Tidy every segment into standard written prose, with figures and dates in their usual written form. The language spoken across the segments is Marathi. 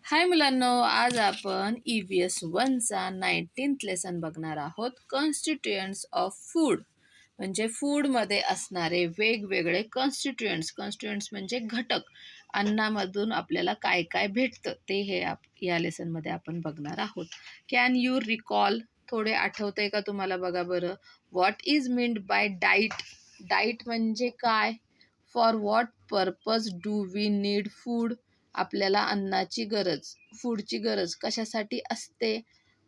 हाय मुलांनो, आज आपण EVS 1चा 19th लेसन बघणार आहोत. कॉन्स्टिट्युएंट्स ऑफ फूड म्हणजे फूडमध्ये असणारे वेगवेगळे कॉन्स्टिट्युएंट्स म्हणजे घटक. अन्नामधून आपल्याला काय काय भेटतं ते या लेसनमध्ये आपण बघणार आहोत. Can you recall? थोडे आठवतंय का तुम्हाला? बघा बरं. What is meant by diet? Diet म्हणजे काय? For what purpose do we need food? आपल्याला फूडची गरज कशासाठी असते?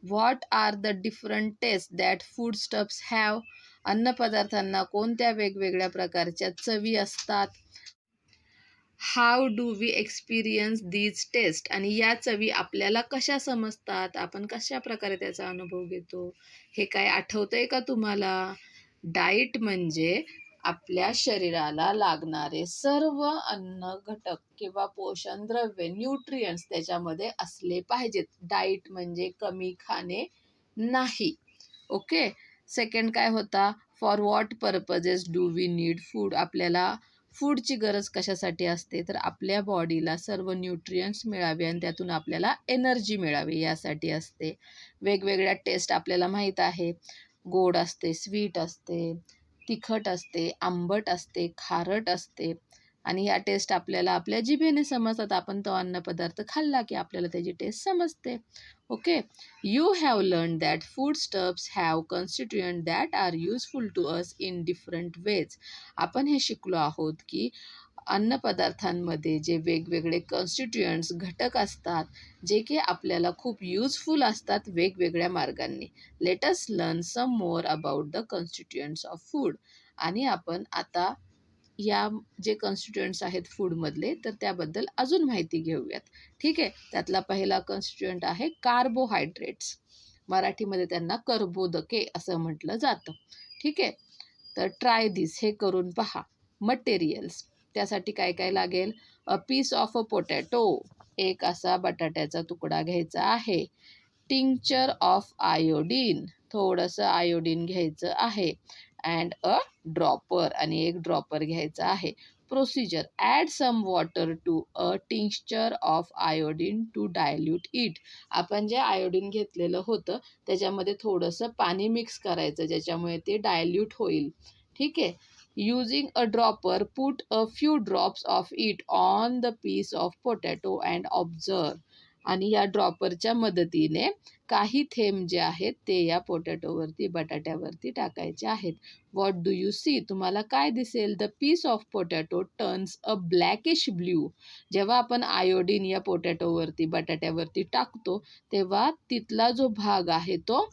What are the different taste that food stuffs have? अन्नपदार्थांना कोणत्या वेगवेगळ्या प्रकारच्या चवी असतात? How do we experience these taste? आणि या चवी आपल्याला कशा समजतात? आपण कशा प्रकारे त्याचा अनुभव घेतो? हे काय आठवतंय का तुम्हाला? डाईट म्हणजे आपल्या शरीराला लागणारे सर्व अन्न घटक किंवा पोषण द्रव्य न्यूट्रियंट्स त्याच्यामध्ये असले पाहिजेत. डाईट म्हणजे कमी खाणे नाही. ओके. सेकंड काय होता? For what purposes do we need food? आपल्याला फूडची गरज कशासाठी असते? तर आपल्या बॉडीला सर्व न्यूट्रियंट्स मिळावे आणि त्यातून आपल्याला एनर्जी मिळावी यासाठी असते. वेगवेगळ्या टेस्ट आपल्याला माहीत आहे. गोड असते, स्वीट असते, तिखट असते, आंबट असते, खारट असते आणि ह्या टेस्ट आपल्याला आपल्या जिभेने समजतात. आपण तो अन्नपदार्थ खाल्ला की आपल्याला त्याची टेस्ट समजते. Okay. You have learn that food stuffs have constituent that are useful to us in different ways. आपण हे शिकलो आहोत की अन्नपदार्थांमध्ये जे वेगवेगळे कॉन्स्टिट्युएंट्स घटक असतात जे की आपल्याला खूप युजफुल असतात वेगवेगळ्या मार्गांनी. Let us learn some more about the constituents of food. आणि आपण आता या जे कॉन्स्टिट्युएंट्स आहेत फूडमधले तर त्याबद्दल अजून माहिती घेऊयात. ठीक आहे. त्यातला पहिला कॉन्स्टिट्युएंट आहे कार्बोहायड्रेट्स. मराठीमध्ये त्यांना कर्बोदके असं म्हटलं जातं. ठीक आहे. तर ट्राय दिस, हे करून पहा. मटेरियल्स, त्यासाठी काय काय लागेल? A piece of a potato, एक असा बटाट्याचा तुकडा घ्यायचा आहे. टिंक्चर ऑफ आयोडीन, थोडंसं आयोडीन घ्यायचं आहे. अँड अ ड्रॉपर, आणि एक ड्रॉपर घ्यायचा आहे. Procedure: add some water to a tincture of iodine to dilute it. आपण जे आयोडीन घेतलेलं होतं त्याच्यामध्ये थोडंसं पाणी मिक्स करायचं ज्याच्यामुळे ते डायल्यूट होईल. ठीक आहे. Using a dropper, put a few drops of it on the piece of potato and observe. आणि या ड्रॉपरच्या मदतीने काही थेंब जे आहेत ते या पोटॅटोवरती, बटाट्यावरती टाकायचे आहेत. What do you see? तुम्हाला काय दिसेल? The piece of potato turns a blackish blue. जेव्हा आपण आयोडीन या पोटॅटोवरती, बटाट्यावरती टाकतो तेव्हा तिथला जो भाग आहे तो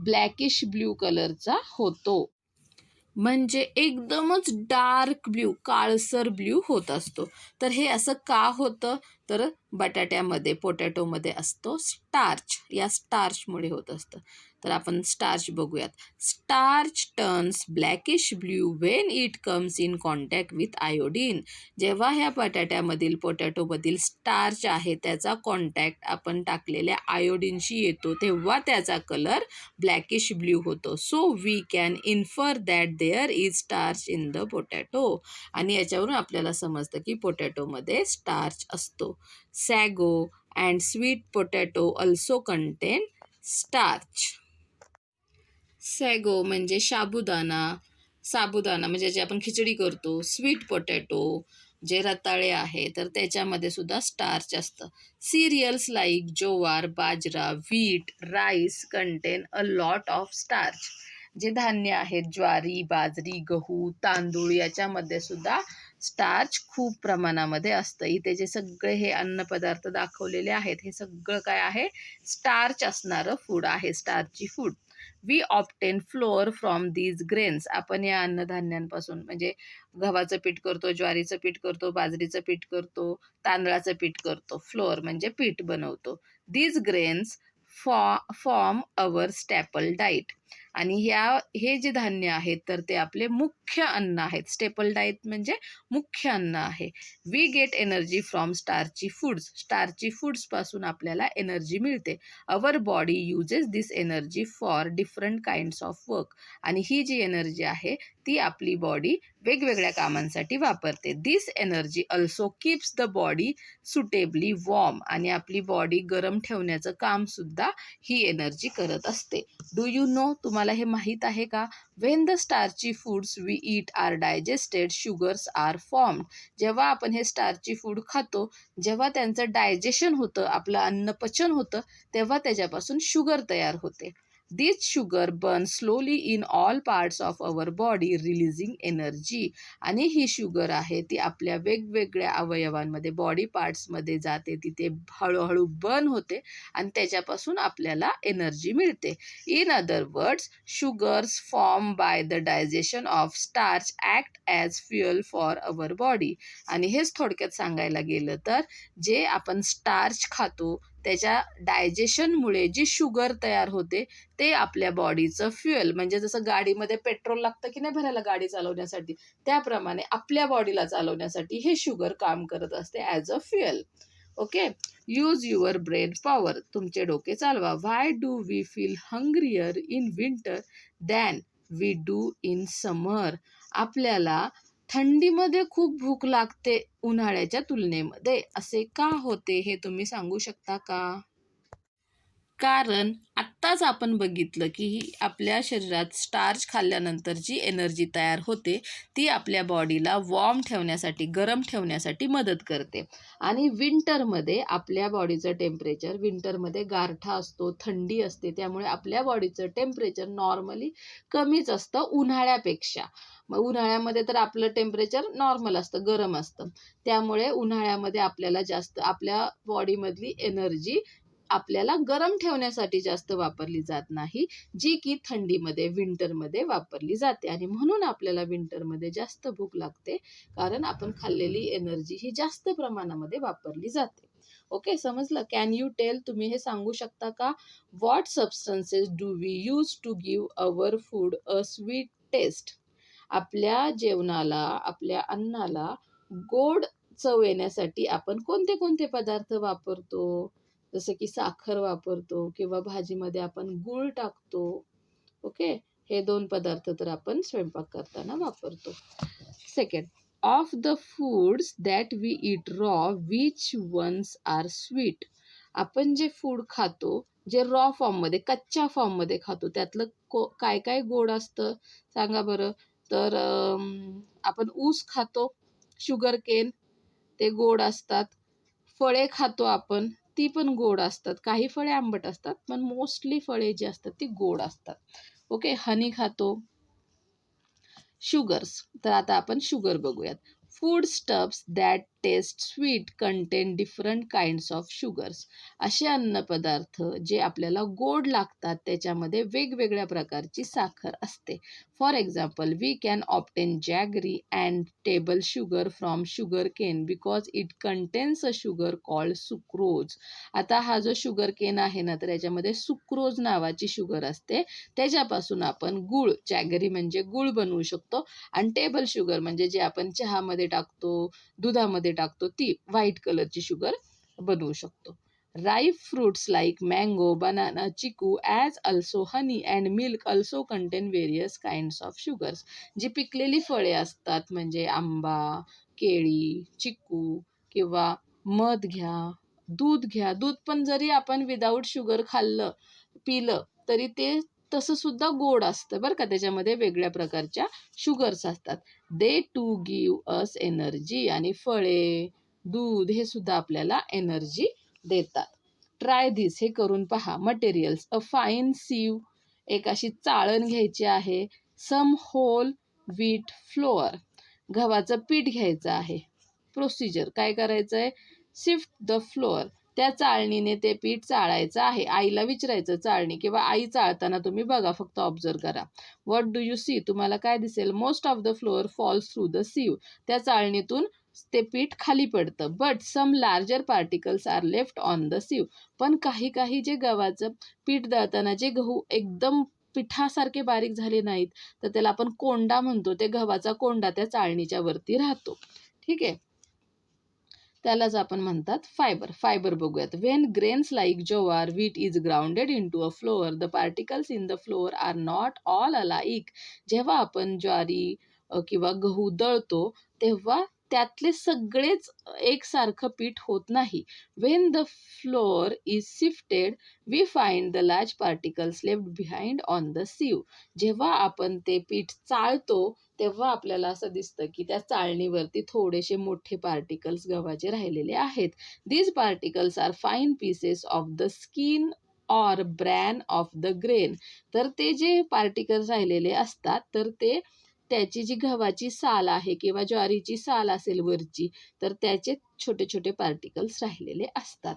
ब्लॅकिश ब्ल्यू कलरचा होतो. म्हणजे एकदमच डार्क ब्ल्यू, काळसर ब्ल्यू होत असतो. तर हे असं का होतं? तर पोटॅटोमध्ये असतो स्टार्च. या स्टार्चमुळे होत असतं. तर आपण स्टार्च बघूयात. Starch turns blackish blue when it comes in contact with iodine. जेव्हा ह्या पोटॅटोमधील स्टार्च आहे त्याचा कॉन्टॅक्ट आपण टाकलेल्या आयोडीनशी येतो तेव्हा त्याचा कलर ब्लॅकिश ब्ल्यू होतो. So we can infer that there is starch in the potato. आणि याच्यावरून आपल्याला समजतं की पोटॅटोमध्ये स्टार्च असतो. Sago and sweet potato also contain starch. Sago म्हणजे साबुदाणा म्हणजे जे आपण खिचडी करतो. स्वीट पोटॅटो जे रताळे आहे तर त्याच्यामध्ये सुद्धा स्टार्च असतं. Serials like jowar, bajra, wheat, rice contain a lot of starch. जे धान्य आहेत, ज्वारी, बाजरी, गहू, तांदूळ, याच्यामध्ये सुद्धा स्टार्च खूप प्रमाणामध्ये असतं. इथे जे सगळे हे अन्नपदार्थ दाखवलेले आहेत हे सगळं काय आहे? स्टार्च असणारं फूड आहे, starchy food. We obtain flour from these grains. आपण या अन्नधान्यांपासून म्हणजे गव्हाचं पीठ करतो, ज्वारीचं पीठ करतो, बाजरीचं पीठ करतो, तांदळाचं पीठ करतो. फ्लोअर म्हणजे पीठ बनवतो. These grains form our staple diet. आणि हे जे धान्य आहेत तर ते आपले मुख्य अन्न आहेत. स्टेपल डाईट म्हणजे मुख्य अन्न आहे. We get energy from starchy foods. Starchy फूड्सपासून आपल्याला एनर्जी मिळते. Our body uses this energy for different kinds of work. आणि ही जी एनर्जी आहे ती आपली बॉडी वेगवेगळ्या कामांसाठी वापरते. This energy also keeps the body suitably warm, आणि आपली बॉडी गरम ठेवण्याचं काम सुद्धा ही एनर्जी करत असते. डू यू नो, तुम्हाला हे माहीत आहे का? When the starchy foods we eat are digested, sugars are formed. जेव्हा आपण हे स्टार्ची फूड खातो, जेव्हा त्यांचं डायजेशन होतं, आपलं अन्न पचन होतं, तेव्हा त्याच्यापासून शुगर तयार होते. This sugar burn slowly in all parts of our body releasing energy. आणि ही शुगर आहे ती आपल्या वेगवेगळ्या अवयवांमध्ये, बॉडी पार्ट्समध्ये जाते, तिथे हळूहळू बर्न होते आणि त्याच्यापासून आपल्याला एनर्जी मिळते. In other words, sugars form by the digestion of starch act as fuel for our body. आणि हेच थोडक्यात सांगायला गेलं तर जे आपण स्टार्च खातो त्याच्या डायजेशनमुळे जी शुगर तयार होते ते आपल्या बॉडीचं फ्युएल, म्हणजे जसं गाडीमध्ये पेट्रोल लागतं की नाही भरायला गाडी चालवण्यासाठी, त्याप्रमाणे आपल्या बॉडीला चालवण्यासाठी हे शुगर काम करत असते as a fuel. Okay. Use your brain power, तुमचे डोके चालवा. Why do we feel hungrier in winter than we do in summer. आपल्याला थंडीमध्ये खूप भूक लागते उन्हाळ्याच्या तुलनेमध्ये, असे का होते हे तुम्ही सांगू शकता का? कारण आत्ताच आपण बघितलं की आपल्या शरीरात स्टार्च खाल्ल्यानंतर जी एनर्जी तयार होते ती आपल्या बॉडीला वॉर्म ठेवण्यासाठी, गरम ठेवण्यासाठी मदत करते. आणि विंटरमध्ये आपल्या बॉडीचं टेम्परेचर, विंटरमध्ये गारठा असतो, थंडी असते, त्यामुळे आपल्या बॉडीचं टेम्परेचर नॉर्मली कमीच असतं उन्हाळ्यापेक्षा. मग उन्हाळ्यामध्ये तर आपलं टेम्परेचर नॉर्मल असतं, गरम असतं, त्यामुळे उन्हाळ्यामध्ये आपल्याला जास्त आपल्या बॉडीमधली एनर्जी आपल्याला गरम ठेवण्यासाठी जास्त वापरली जात नाही, जी की थंडीमध्ये, विंटरमध्ये वापरली जाते. आणि म्हणून आपल्याला विंटरमध्ये जास्त भूक लागते, कारण आपण खाल्लेली एनर्जी ही जास्त प्रमाणामध्ये वापरली जाते. ओके, समजलं? कॅन यू टेल, तुम्ही हे सांगू शकता का? What substances do we use to give our food a sweet taste. आपल्या जेवणाला, आपल्या अन्नाला गोड चव येण्यासाठी आपण कोणते कोणते पदार्थ वापरतो? जसं की साखर वापरतो किंवा भाजीमध्ये आपण गूळ टाकतो. ओके, हे 2 पदार्थ तर आपण स्वयंपाक करताना वापरतो. Second, of the foods that we eat raw which ones are sweet. आपण जे फूड खातो, जे रॉ फॉर्ममध्ये, कच्च्या फॉर्ममध्ये खातो, त्यातलं काय काय गोड असतं सांगा बरं? तर आपण ऊस खातो, शुगर केन, ते गोड असतात. फळे खातो आपण, ती पण गोड असतात. काही फळे आंबट असतात, पण मोस्टली फळे जी असतात ती गोड असतात. ओके, हनी खातो. शुगर्स, तर आता आपण शुगर बघूयात. Food stuffs that taste sweet contain different kinds of sugars. असे अन्नपदार्थ जे आपल्याला गोड लागतात त्याच्यामध्ये वेगवेगळ्या प्रकारची साखर असते. For example, we can obtain jaggery and table sugar from sugar cane because it contains a sugar called sucrose. आता हा जो शुगर केन आहे ना, तर याच्यामध्ये सुक्रोज नावाची शुगर असते, त्याच्यापासून आपण गूळ, जॅगरी म्हणजे गूळ बनवू शकतो. आणि टेबल शुगर म्हणजे जे आपण चहामध्ये टाकतो, दुधामध्ये टाकतो, ती व्हाईट कलरची शुगर बनवू शकतो. Ripe fruits like mango, banana, chikoo as also honey and milk also contain various kinds of sugars. जी पिकलेली फळे असतात म्हणजे आंबा, केळी, चिकू किंवा मध घ्या, दूध घ्या. दूध पण जरी आपण विदाऊट शुगर खाल्लं, पिलं, तरी ते तसं सुद्धा गोड असतं बरं का, त्याच्यामध्ये वेगळ्या प्रकारच्या शुगर्स असतात. दे टू गिव्ह अस एनर्जी. आणि फळे, दूध हे सुद्धा आपल्याला एनर्जी देतात. ट्राय धिस, हे करून पहा. मटेरियल्स, अ फाईन सीव, एक अशी चाळण घ्यायची आहे. सम होल व्हीट फ्लोअर, गव्हाचं पीठ घ्यायचं आहे. प्रोसिजर काय करायचं आहे? सिफ्ट द फ्लोअर, त्या चाळणीने ते पीठ चाळायचं आहे. आईला विचारायचं चाळणी, किंवा आई चाळताना तुम्ही बघा, फक्त ऑब्झर्व करा. व्हॉट डू यू सी, तुम्हाला काय दिसेल? Most of the flour falls through the sieve, त्या चाळणीतून ते पीठ खाली पडतं. But some larger particles are left on the sieve, पण काही काही जे गव्हाचं पीठ दळताना जे गहू एकदम पिठासारखे बारीक झाले नाहीत, तर त्याला आपण कोंडा म्हणतो, ते गव्हाचा कोंडा त्या चाळणीच्या वरती राहतो. ठीक आहे. त्यालाच आपण म्हणतात फायबर. फायबर बघूयात. When grains like jowar, wheat is grounded into a flour, the particles in the flour are not all alike. जेव्हा आपण ज्वारी किंवा गहू दळतो तेव्हा त्यातले सगळेच एकसारखं पीठ होत नाही. When the flour is sifted we find the large particles left behind on the sieve. जेव्हा आपण ते पीठ चाळतो तेव्हा आपल्याला असं दिसतं की त्या चाळणीवरती थोडेसे मोठे पार्टिकल्स गव्हाचे राहिलेले आहेत. These particles are fine pieces of the skin or bran of the grain. तर ते जे पार्टिकल्स राहिलेले असतात तर ते त्याची जी गव्हाची साल आहे किंवा ज्वारीची साल असेल वरची तर त्याचे छोटे छोटे पार्टिकल्स राहिलेले असतात.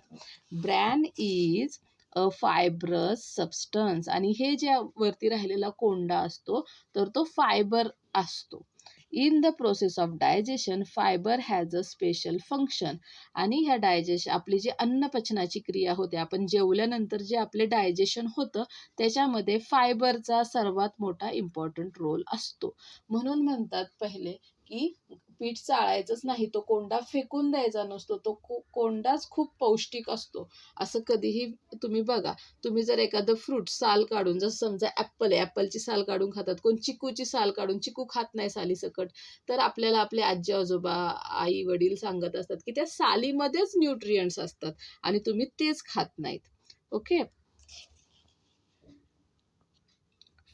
Bran is a fibrous substance. आणि हे जे वरती राहिलेला कोंडा असतो तर तो फायबर असतो. In the process of digestion fibre has a special function. आणि ह्या डायजेशन आपली जी अन्नपचनाची क्रिया होते, आपण जेवल्यानंतर जे आपले डायजेशन होतं त्याच्यामध्ये फायबरचा सर्वात मोठा इम्पॉर्टंट रोल असतो. म्हणून म्हणतात पहिले की पीठ चाळायचंच नाही, तो कोंडा फेकून द्यायचा नसतो, तो कोंडाच खूप पौष्टिक असतो. असं कधीही तुम्ही बघा, तुम्ही जर एखादं फ्रूट साल काढून, जसं समजा ॲपल आहे, ॲपलची साल काढून खातात, कोण चिकूची साल काढून, चिकू खात नाही सालीसकट, तर आपल्याला आपले आजी आजोबा आई वडील सांगत असतात की त्या सालीमध्येच न्यूट्रियंट्स असतात आणि तुम्ही तेच खात नाहीत. Okay.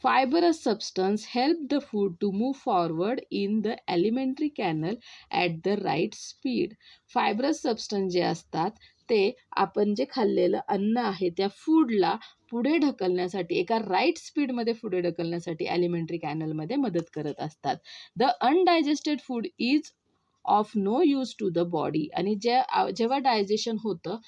Fibrous substance help the food to move forward in the alimentary canal at the right speed. Fibrous substance जे असतात ते आपण जे खाल्लेलं अन्न आहे त्या फूडला पुढे ढकलण्यासाठी एका राईट स्पीडमध्ये पुढे ढकलण्यासाठी ॲलिमेंटरी कॅनलमध्ये मदत करत असतात. The undigested food is of no use to the body. आणि जेव्हा डायजेशन होतं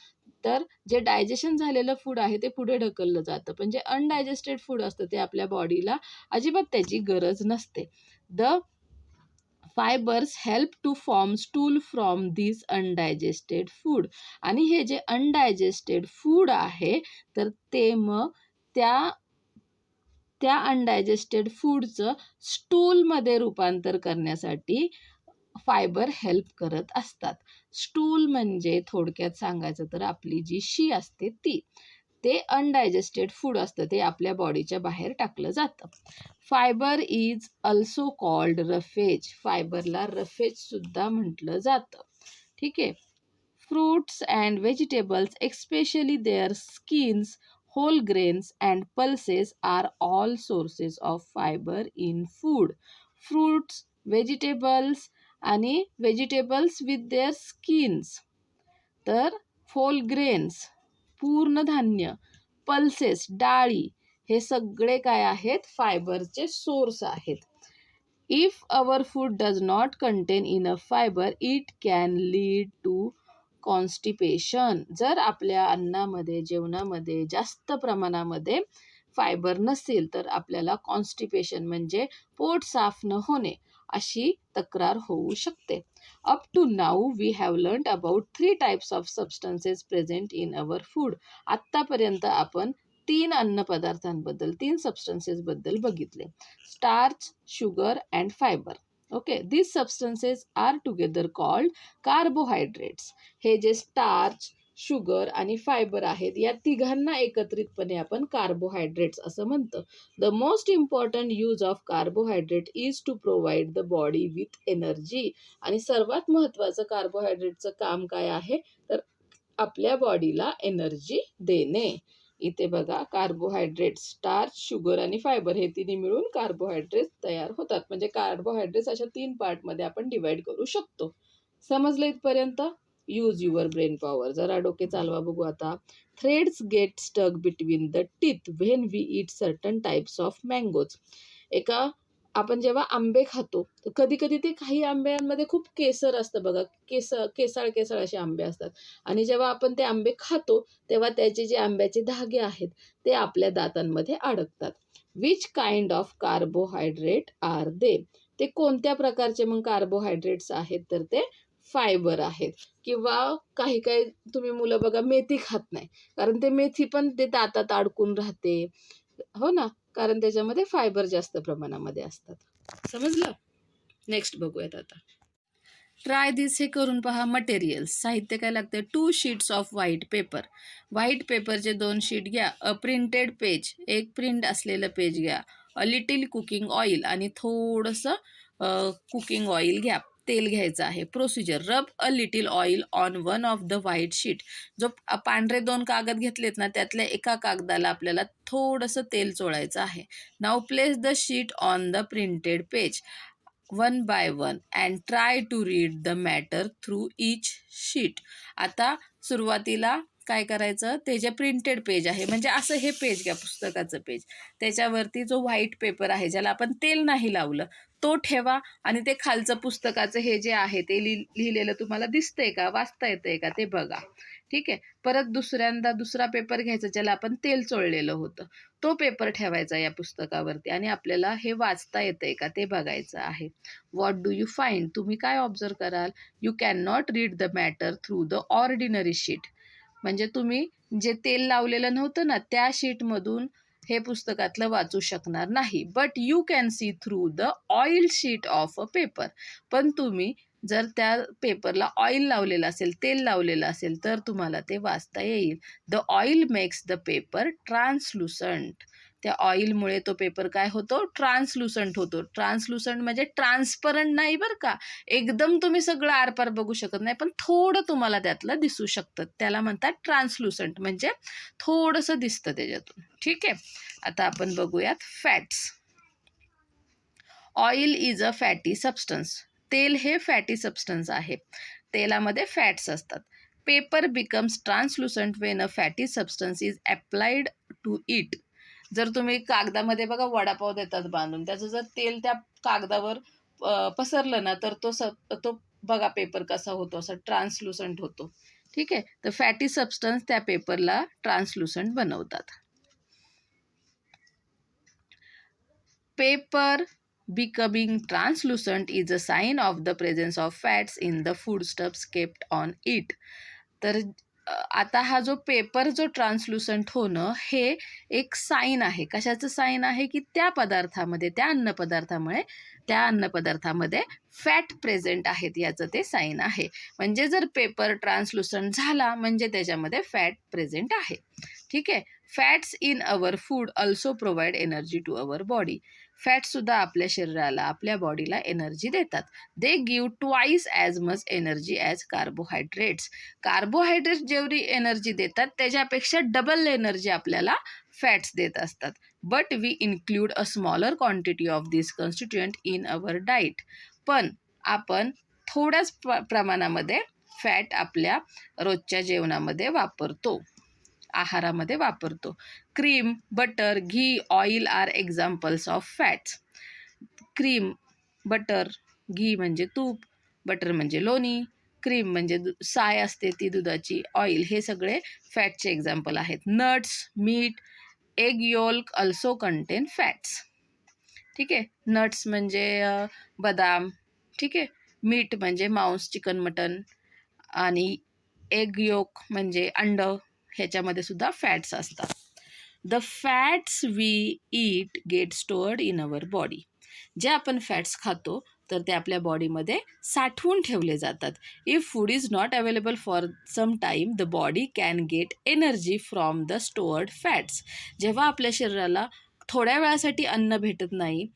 तर जे डायजेशन झालेलं फूड आहे ते पुढे ढकललं जातं, पण जे अनडायजेस्टेड फूड असतं ते आपल्या बॉडीला अजिबात त्याची गरज नसते. The fibres help to form stool from this undigested food. आणि हे जे अनडायजेस्टेड फूड आहे तर ते मग त्या अनडायजेस्टेड फूडचं स्टूलमध्ये रूपांतर करण्यासाठी फायबर हेल्प करत असतात. स्टूल म्हणजे थोडक्यात सांगायचं तर आपली जी शी असते ती. ते अनडायजेस्टेड फूड असतं, ते आपल्या बॉडीच्या बाहेर टाकलं जातं. Fibre is also called roughage. फायबरला रफेज सुद्धा म्हटलं जातं. ठीक आहे. Fruits and vegetables especially their skins, whole grains and pulses are all sources of fiber in food. Fruits, vegetables आणि व्हेजिटेबल्स विथ देअर स्किन्स, तर होल ग्रेन्स पूर्ण धान्य, पल्सेस डाळी, हे सगळे काय आहेत, फायबरचे सोर्स आहेत. If our food does not contain enough fibre it can lead to constipation. जर आपल्या अन्नामध्ये जेवणामध्ये जास्त प्रमाणामध्ये फायबर नसेल तर आपल्याला कॉन्स्टिपेशन म्हणजे पोट साफ न होणे अशी तक्रार होऊ शकते. Up to now we have learned about 3 types of substances present in our food. आत्तापर्यंत आपण 3 अन्नपदार्थांबद्दल 3 सबस्टन्सेसबद्दल बघितले. Starch, sugar and fibre. Okay. these substances are together called carbohydrates. हे जे स्टार्च, शुगर आणि फायबर आहेत या तिघांना एकत्रितपणे आपण कार्बोहायड्रेट्स असं म्हणतो. The most important use of carbohydrate is to provide the body with energy. आणि सर्वात महत्त्वाचं कार्बोहायड्रेटचं काम काय आहे तर आपल्या बॉडीला एनर्जी देणे. इथे बघा, कार्बोहायड्रेट, स्टार्च, शुगर आणि फायबर हे तिन्ही मिळून कार्बोहायड्रेट्स तयार होतात. म्हणजे कार्बोहायड्रेट्स अशा 3 पार्टमध्ये आपण डिवाइड करू शकतो. समजलं इथपर्यंत? Use your brain power. जरा डोके चालवा बघू आता. Threads get stuck between the teeth when we eat certain types of mangoes. आपण जेव्हा आंबे खातो तर कधी कधी ते काही आंब्यांमध्ये खूप केसर असतं बघा, केसाळ असे आंबे असतात. आणि जेव्हा आपण ते आंबे खातो तेव्हा त्याचे जे आंब्याचे धागे आहेत ते आपल्या दातांमध्ये अडकतात. Which kind of carbohydrate are they. ते कोणत्या प्रकारचे मग कार्बोहायड्रेट्स आहेत तर ते फायबर आहेत. किंवा काही काही तुम्ही मुलं बघा मेथी खात नाही, कारण ते मेथी पण ते दातात अडकून राहते, हो ना, कारण त्याच्यामध्ये फायबर जास्त प्रमाणामध्ये असतात. समजलं? नेक्स्ट बघूयात आता. ट्राय दिस हे करून पहा. मटेरियल्स, साहित्य काय लागतं? 2 sheets off white paper. White पेपरचे 2 शीट घ्या. अ प्रिंटेड पेज, एक प्रिंट असलेलं पेज घ्या. अ लिटिल कुकिंग ऑइल, आणि थोडंसं कुकिंग ऑइल घ्या. तेल घ्यायचं आहे. प्रोसिजर: रब a little oil on one of the white sheet. जो पांढरे 2 कागद घेतलेत ना, त्यातल्या एका कागदाला आपल्याला थोडंसं तेल चोळायचं आहे. Now place the sheet on the printed page one by one and try to read the matter through each sheet. आता सुरुवातीला काय करायचं? ते जे प्रिंटेड पेज आहे, म्हणजे असं हे पेज घ्या, पुस्तकाचं पेज. त्याच्यावरती जो व्हाईट पेपर आहे, ज्याला आपण तेल नाही लावलं, तो ठेवा. आणि ते खालचं पुस्तकाचं हे जे आहे ते लिहिलेलं तुम्हाला दिसतंय का? वाचता येतंय का? ते बघा. ठीक आहे. परत दुसऱ्यांदा दुसरा पेपर घ्यायचा, ज्याला आपण तेल चोळलेलं होतं. तो पेपर ठेवायचा या पुस्तकावरती, आणि आपल्याला हे वाचता येतंय का ते बघायचं आहे. What do you find? तुम्ही काय ऑब्झर्व कराल? You can not read the matter through the ordinary sheet. म्हणजे तुम्ही जे तेल लावलेलं नव्हतं ना, त्या शीटमधून हे पुस्तकातलं वाचू शकणार नाही. But you can see through the oil sheet of a paper. पण तुम्ही जर त्या पेपरला ऑइल लावलेलं असेल, तेल लावलेलं असेल, तर तुम्हाला ते वाचता येईल. The oil makes the paper translucent. त्या ऑइलमुळे तो पेपर काय होतो? ट्रान्सलुसंट होतो. ट्रान्सलुसंट म्हणजे ट्रान्सपरंट नाही बरं का. एकदम तुम्ही सगळं आरपार बघू शकत नाही, पण थोडं तुम्हाला त्यातलं दिसू शकतं. त्याला म्हणतात ट्रान्सलुसंट, म्हणजे थोडंसं दिसतं त्याच्यातून. ठीक आहे. आता आपण बघूयात fats. Oil is a fatty substance. तेल हे फॅटी सबस्टन्स आहे. तेलामध्ये फॅट्स असतात. Paper becomes translucent when a fatty substance is applied to it. जर तुम्ही कागदामध्ये बघा वडापाव देतात बांधून, त्याचं जर तेल त्या कागदावर पसरलं ना, तर तो बघा पेपर कसा होतो, असा ट्रान्सलुसंट होतो. ठीक आहे. तर फॅटी सबस्टन्स त्या पेपरला ट्रान्सलुसंट बनवतात. Paper becoming translucent is a sign of the presence of fats in the foodstuffs kept on it. तर आता हा जो पेपर जो ट्रान्सलुसंट होणं, हे एक साईन आहे. कशाचं साईन आहे? की त्या पदार्थामध्ये, त्या अन्नपदार्थामध्ये फॅट प्रेझेंट आहेत, याचं ते साईन आहे. म्हणजे जर पेपर ट्रान्सलुसंट झाला, म्हणजे त्याच्यामध्ये फॅट प्रेझेंट आहे. ठीक आहे. Fats in our food also provide energy to our body. फॅटसुद्धा आपल्या शरीराला, आपल्या बॉडीला एनर्जी देतात. They give twice as much energy as carbohydrates. Carbohydrates जेवढी एनर्जी देतात, त्याच्यापेक्षा डबल एनर्जी आपल्याला फॅट्स देत असतात. But we include a smaller quantity of this constituent in our diet. पण आपण थोड्याच प्रमाणामध्ये फॅट आपल्या रोजच्या जेवणामध्ये वापरतो, आहारामध्ये वापरतो. Cream, butter, ghee, oil are examples of fats. Cream, butter, ghee म्हणजे तूप, बटर म्हणजे लोणी, क्रीम म्हणजे साय असते ती दुधाची, ऑइल, हे सगळे फॅटचे एक्झाम्पल आहेत. Nuts, meat, egg yolk also contain fats. ठीक आहे. नट्स म्हणजे बदाम. ठीक आहे. मीट म्हणजे मांस, चिकन, मटन, आणि एग योक म्हणजे अंड, ह्याच्यामध्ये सुद्धा फॅट्स असतात. The fats we eat get stored in our body. जे आपण फॅट्स खातो, तर ते आपल्या बॉडीमध्ये साठवून ठेवले जातात. If food is not available for some time, the body can get energy from the stored fats. जेव्हा आपल्या शरीराला थोड्या वेळासाठी अन्न भेटत नाही,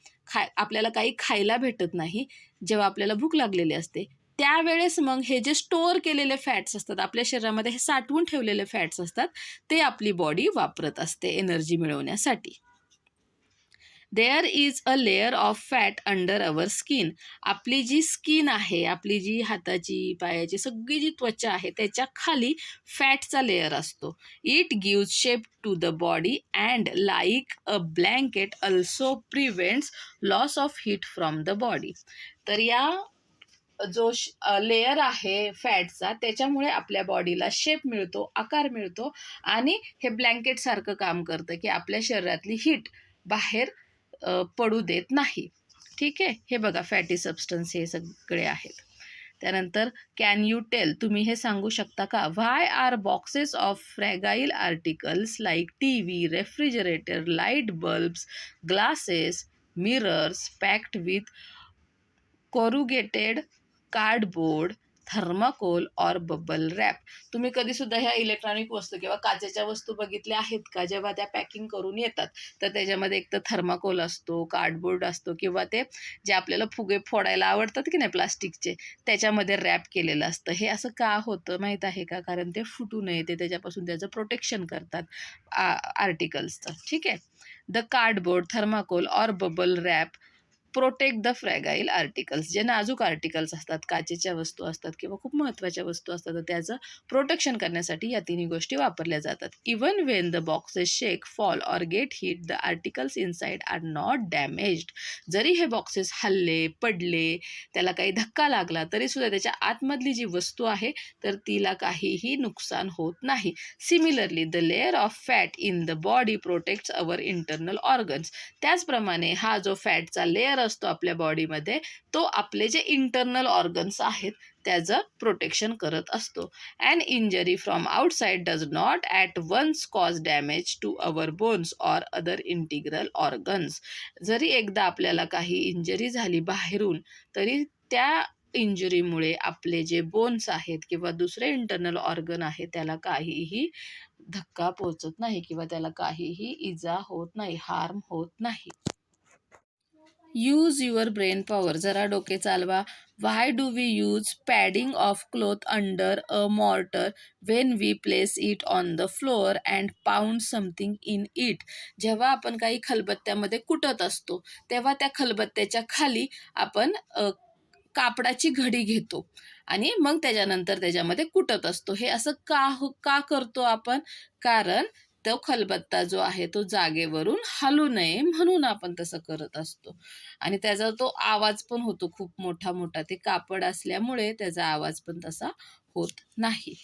आपल्याला काही खायला भेटत नाही, जेव्हा आपल्याला भूक लागलेली असते, त्यावेळेस मग हे जे स्टोअर केलेले फॅट्स असतात आपल्या शरीरामध्ये, हे साठवून ठेवलेले फॅट्स असतात, ते आपली बॉडी वापरत असते एनर्जी मिळवण्यासाठी. There is a layer of fat under our skin. आपली जी स्किन आहे, आपली जी हाताची, पायाची सगळी जी त्वचा आहे, त्याच्या खाली फॅटचा लेअर असतो. It gives shape to the body and like a blanket also prevents loss of heat from the body. तर या जो लेयर आहे फॅटचा, त्याच्यामुळे आपल्या बॉडीला शेप मिळतो, आकार मिळतो, आणि हे ब्लँकेट सारखं काम करतं, की आपल्या शरीरातली हीट बाहेर पडू देत नाही. ठीक आहे. हे बघा फॅटी सबस्टन्स हे सगळे आहेत. त्यानंतर कॅन यू टेल, तुम्ही हे सांगू शकता का? Why are boxes of fragile articles like TV, refrigerator, light bulbs, glasses, mirrors packed with corrugated cardboard, thermocol और बबल रॅप. तुम्ही कधीसुद्धा ह्या इलेक्ट्रॉनिक वस्तू किंवा काचेच्या वस्तू बघितल्या आहेत का? जेव्हा त्या पॅकिंग करून येतात तर त्याच्यामध्ये एक तर थर्माकोल असतो, कार्डबोर्ड असतो किंवा ते जे आपल्याला फुगे फोडायला आवडतात की नाही प्लास्टिकचे, त्याच्यामध्ये रॅप केलेलं असतं. हे असं का होतं माहीत आहे का? कारण ते फुटू नये, ते त्याच्यापासून त्याचं प्रोटेक्शन करतात आर्टिकल्सचं. ठीक आहे. द कार्डबोर्ड, थर्माकोल और bubble wrap protect the fragile articles. जे नाजूक आर्टिकल्स असतात, काचेच्या वस्तू असतात किंवा खूप महत्त्वाच्या वस्तू असतात, तर त्याचं प्रोटेक्शन करण्यासाठी या तिन्ही गोष्टी वापरल्या जातात. Even when the boxes shake, fall or get hit, the articles inside are not damaged. जरी हे बॉक्सेस हल्ले, पडले, त्याला काही धक्का लागला, तरीसुद्धा त्याच्या आतमधली जी वस्तू आहे तर तिला काहीही नुकसान होत नाही. Similarly the layer of fat in the body protects our internal organs. त्याचप्रमाणे हा जो फॅटचा लेअर असतो आपल्या बॉडीमध्ये, तो आपले जे इंटरनल ऑर्गन्स आहेत त्याचं प्रोटेक्शन करत असतो. And injury from outside does not at once cause damage to our bones or other integral organs. जरी एकदा आपल्याला काही इंजरी झाली बाहेरून, तरी त्या इंजुरीमुळे आपले जे बोन्स आहेत किंवा दुसरे इंटरनल ऑर्गन आहे त्याला काहीही धक्का पोहोचत नाही किंवा त्याला काहीही इजा होत नाही, हार्म होत नाही. Use your brain power. जरा डोके चालवा. Why do we use padding of cloth under a mortar when we place it on the floor and pound something in it. जेव्हा आपण काही खलबत्त्यामध्ये कुटत असतो तेव्हा त्या खलबत्त्याच्या खाली आपण कापडाची घडी घेतो आणि मग त्याच्यानंतर त्याच्यामध्ये कुटत असतो. हे असं का करतो आपण? कारण तो खलबत्ता जो आहे तो जागेवरून हलू नये म्हणून आपण तसं करत असतो. आणि त्याचा तो आवाज पण होतो खूप मोठा मोठा. ते कापड असल्यामुळे त्याचा आवाज पण तसा होत नाही.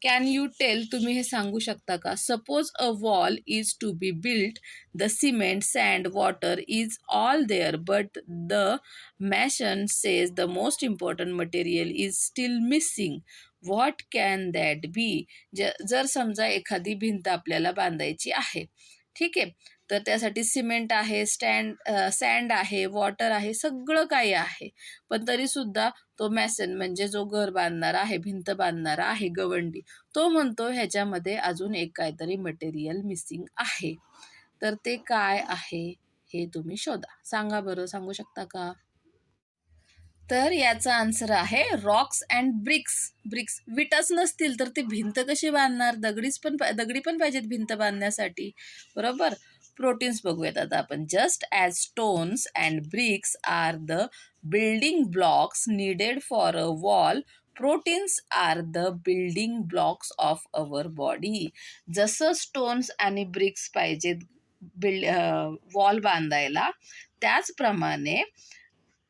कॅन यू टेल, तुम्ही हे सांगू शकता का? Suppose a wall is to be built, the cement, sand, water is all there, but the mason says the most important material is still missing. What can that be? जर समजा एखादी भिंत आपल्याला बांधायची आहे, ठीक आहे, तर त्यासाठी सिमेंट आहे, सँड आहे, वॉटर आहे, सगळं काही आहे, पण तरीसुद्धा तो मॅसन म्हणजे जो घर बांधणारा आहे, भिंत बांधणारा आहे, गवंडी, तो म्हणतो ह्याच्यामध्ये अजून एक काहीतरी मटेरियल मिसिंग आहे. तर ते काय आहे हे तुम्ही शोधा. सांगा बरं, सांगू शकता का? तर याचा आन्सर आहे रॉक्स अँड ब्रिक्स. विटच नसतील तर ती भिंत कशी बांधणार? दगडी पण पाहिजेत भिंत बांधण्यासाठी, बरोबर. प्रोटीन्स बघूयात आता आपण. Just as stones and bricks are the building blocks needed for a wall, proteins are the building blocks of our body. जसं स्टोन्स आणि ब्रिक्स पाहिजेत वॉल बांधायला, त्याचप्रमाणे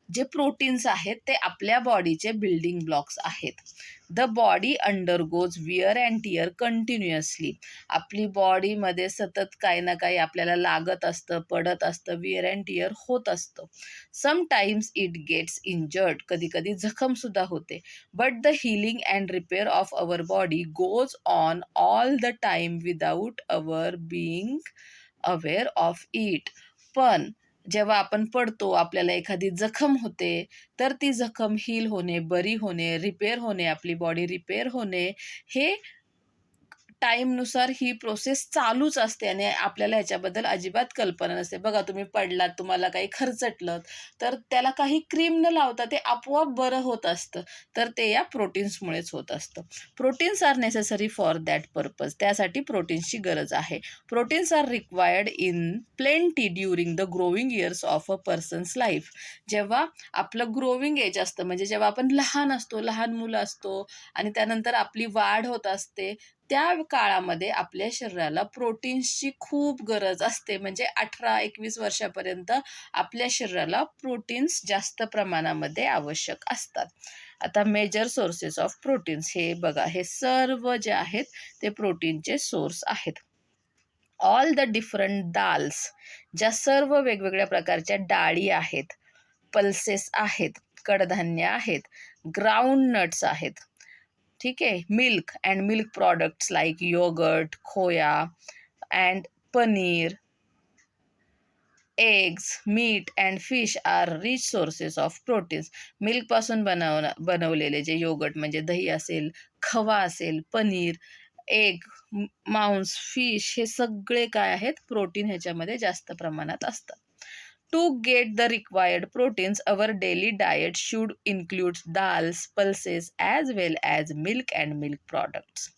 जे प्रोटीन्स आहेत ते आपल्या बॉडीचे बिल्डिंग ब्लॉक्स आहेत. The body undergoes wear and tear continuously. आपली बॉडीमध्ये सतत काही ना काही आपल्याला लागत असतं, पडत असतं, विअर अँड टिअर होत असतं. समटाईम्स इट गेट्स इंजर्ड, कधी कधी जखमसुद्धा होते. But the healing and repair of our body goes on all the time without our being aware of it. पण जेव्हा आपण पडतो, आपल्याला एखादी जखम होते, तर ती जखम हील होणे, बरी होणे, रिपेअर होणे, आपली बॉडी रिपेअर होणे, हे टाईमनुसार ही प्रोसेस चालूच असते आणि आपल्याला ह्याच्याबद्दल अजिबात कल्पना नसते. बघा, तुम्ही पडलात, तुम्हाला काही खरचटलं, तर त्याला काही क्रीम न लावता ते आपोआप बरं होत असतं. तर ते या प्रोटीन्समुळेच होत असतं. Proteins are necessary for that purpose. त्यासाठी प्रोटीन्सची गरज आहे. Proteins are required in plenty during the growing years of a person's life. जेव्हा आपलं ग्रोविंग एज असतं, म्हणजे जेव्हा आपण लहान असतो, लहान मुलं असतो आणि त्यानंतर आपली वाढ होत असते, त्या काळामध्ये आपल्या शरीराला प्रोटीन्सची खूप गरज असते. म्हणजे 18-21 वर्षापर्यंत आपल्या शरीराला प्रोटीन्स जास्त प्रमाणामध्ये आवश्यक असतात. आता मेजर सोर्सेस ऑफ प्रोटीन्स, हे बघा, हे सर्व जे आहेत ते प्रोटीनचे सोर्स आहेत. ऑल द डिफरंट दाल्स, ज्या सर्व वेगवेगळ्या प्रकारच्या डाळी आहेत, पल्सेस आहेत, कडधान्य आहेत, ग्राउंड नट्स आहेत, ठीक आहे, milk and milk products like yoghurt, khoya and paneer, eggs, meat and fish are rich sources of proteins. मिल्कपासून बनवलेले जे योगर्ट म्हणजे दही असेल, खवा असेल, पनीर, एग, मांस, फिश हे सगळे काय आहेत, प्रोटीन ह्याच्यामध्ये जास्त प्रमाणात असतात. To get the required proteins, our daily diet should include dals, pulses as well as milk and milk products.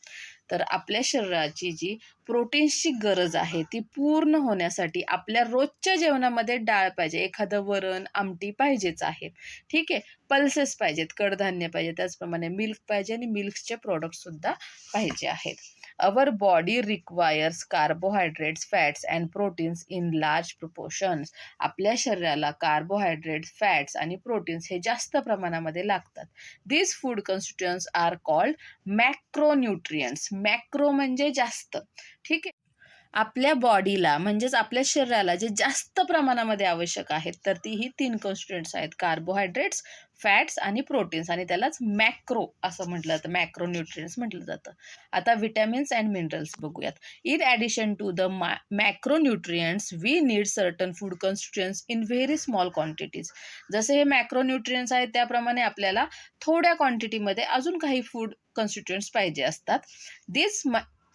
तर आपल्या शरीराची जी प्रोटीन्सची गरज आहे ती पूर्ण होण्यासाठी आपल्या रोजच्या जेवणामध्ये डाळ पाहिजे, एखादं वरण आमटी पाहिजेच आहे. ठीक आहे, पल्सेस पाहिजेत, कडधान्य पाहिजे, त्याचप्रमाणे मिल्क पाहिजे आणि मिल्कचे प्रोडक्टसुद्धा पाहिजे आहेत. Our body requires carbohydrates, fats and proteins in large proportions. आपल्या शरीराला कार्बोहायड्रेट्स, फॅट्स आणि प्रोटीन्स हे जास्त प्रमाणामध्ये लागतात. These food constituents are called macronutrients. Macro म्हणजे जास्त. ठीक आहे, आपल्या बॉडीला म्हणजेच आपल्या शरीराला जे जास्त प्रमाणामध्ये आवश्यक आहेत तर ती ही 3 कॉन्स्टिट्युएंट्स आहेत, कार्बोहायड्रेट्स, फॅट्स आणि प्रोटीन्स, आणि त्यालाच मॅक्रो असं म्हटलं जातं, मॅक्रोन्यूट्रियंट्स म्हटलं जातं. आता विटॅमिन्स अँड मिनरल्स बघूयात. In addition to the macronutrients we need certain food constituents in very small quantities. जसे हे मॅक्रोन्यूट्रियंट्स आहेत त्याप्रमाणे आपल्याला थोड्या क्वांटिटीमध्ये अजून काही फूड कॉन्स्टिट्युएंट्स पाहिजे असतात.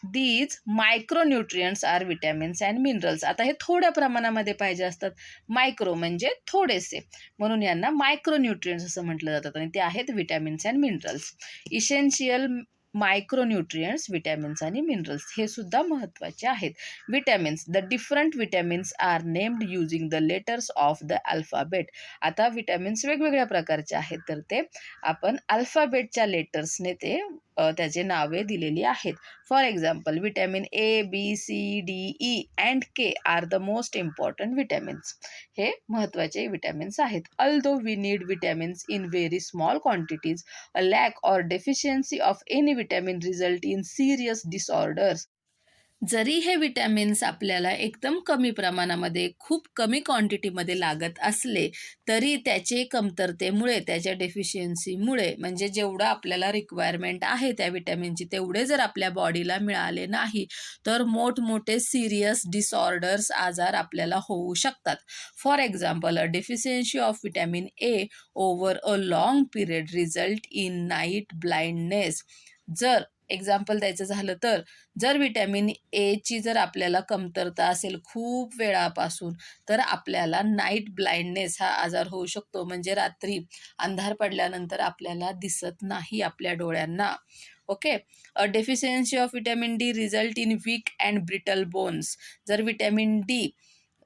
These micronutrients are vitamins and minerals. आता हे थोड्या प्रमाणामध्ये पाहिजे असतात. मायक्रो म्हणजे थोडेसे, म्हणून यांना मायक्रोन्यूट्रियंट्स असं म्हटलं जातं, आणि ते आहेत vitamins and minerals. Essential micronutrients, vitamins आणि मिनरल्स हे सुद्धा महत्त्वाचे आहेत. Vitamins, the different vitamins are named using the letters of the alphabet. आता विटॅमिन्स वेगवेगळ्या प्रकारचे आहेत, तर ते आपण अल्फाबेटच्या लेटर्सने ते त्याचे नावे दिलेली आहेत. For example, vitamin A, B, C, D, E and K are the most important vitamins. हे महत्त्वाचे विटॅमिन्स आहेत. Although we need vitamins in very small quantities, a lack or deficiency of any vitamin result in serious disorders. जरी हे विटॅमिन्स आपल्याला एकदम कमी प्रमाणामध्ये, खूप कमी क्वांटिटीमध्ये लागत असले तरी त्याचे कमतरतेमुळे, त्याच्या डेफिशियन्सीमुळे, म्हणजे जेवढं आपल्याला रिक्वायरमेंट आहे त्या विटॅमिनची तेवढे जर आपल्या बॉडीला मिळाले नाही तर मोठमोठे सिरियस डिसऑर्डर्स, आजार आपल्याला होऊ शकतात. For example, a deficiency of vitamin A over a long period result in night blindness. जर एक्झाम्पल द्यायचं झालं तर, जर विटॅमिन एची जर आपल्याला कमतरता असेल खूप वेळापासून तर आपल्याला नाईट ब्लाइंडनेस हा आजार होऊ शकतो, म्हणजे रात्री अंधार पडल्यानंतर आपल्याला दिसत नाही आपल्या डोळ्यांना. Okay, a deficiency of vitamin D result in weak and brittle bones. जर विटॅमिन डी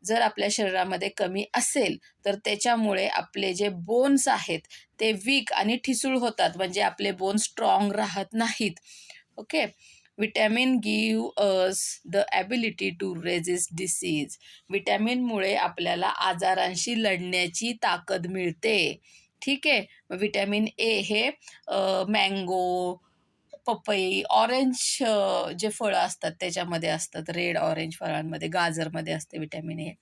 जर आपल्या शरीरामध्ये कमी असेल तर त्याच्यामुळे आपले जे बोन्स आहेत ते वीक आणि ठिसूळ होतात, म्हणजे आपले बोन्स स्ट्रॉंग राहत नाहीत. Okay, vitamin give us the ability to resist disease. विटॅमिनमुळे आपल्याला आजारांशी लढण्याची ताकद मिळते. ठीक आहे, विटॅमिन ए हे मँगो, पपई, ऑरेंज जे फळं असतात त्याच्यामध्ये असतात, रेड ऑरेंज फळांमध्ये, गाजरमध्ये असते विटॅमिन ए.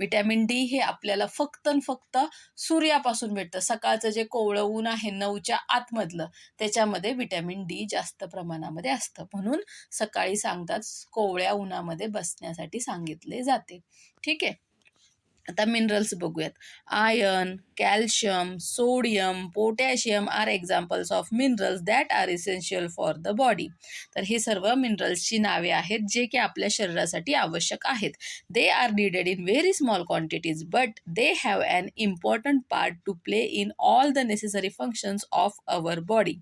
विटॅमिन डी हे आपल्याला फक्त आणि फक्त सूर्यापासून भेटतं. सकाळचं जे कोवळं ऊन आहे 9च्या आतमधलं, त्याच्यामध्ये विटॅमिन डी जास्त प्रमाणामध्ये असतं, म्हणून सकाळी सांगतात कोवळ्या उन्हामध्ये बसण्यासाठी सांगितले जाते. ठीक आहे, आता मिनरल्स बघूयात. Iron, calcium, sodium, potassium are examples of minerals that are essential for the body. तर ही सर्व मिनरल्सची नावे आहेत जे की आपल्या शरीरासाठी आवश्यक आहेत. They are needed in very small quantities but they have an important part to play in all the necessary functions of our body.